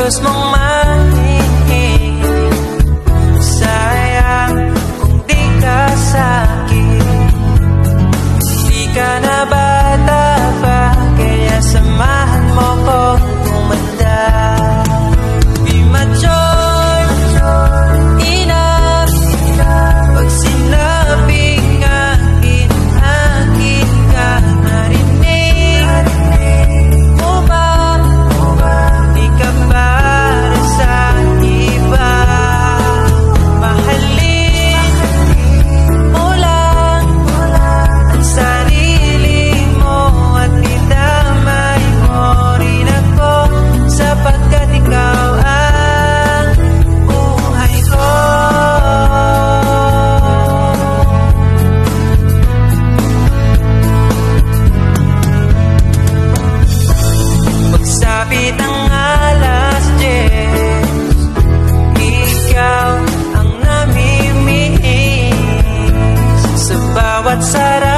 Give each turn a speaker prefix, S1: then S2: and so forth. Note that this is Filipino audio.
S1: kilos mong mahingin. Sayang kung di ka sa'kin. Di ka na bata pa, kaya samahan mo kong tumanda. Be mature enough. Pag sinabing akin, akin ka. Narinig mo ba? Di ka para sa iba. Mahalin mo lang ang sarili mo at idamay mo rin ako, sapagkat ikaw ang buhay ko. Pagsapit ng alas 10, ikaw ang namimiss sa bawat sara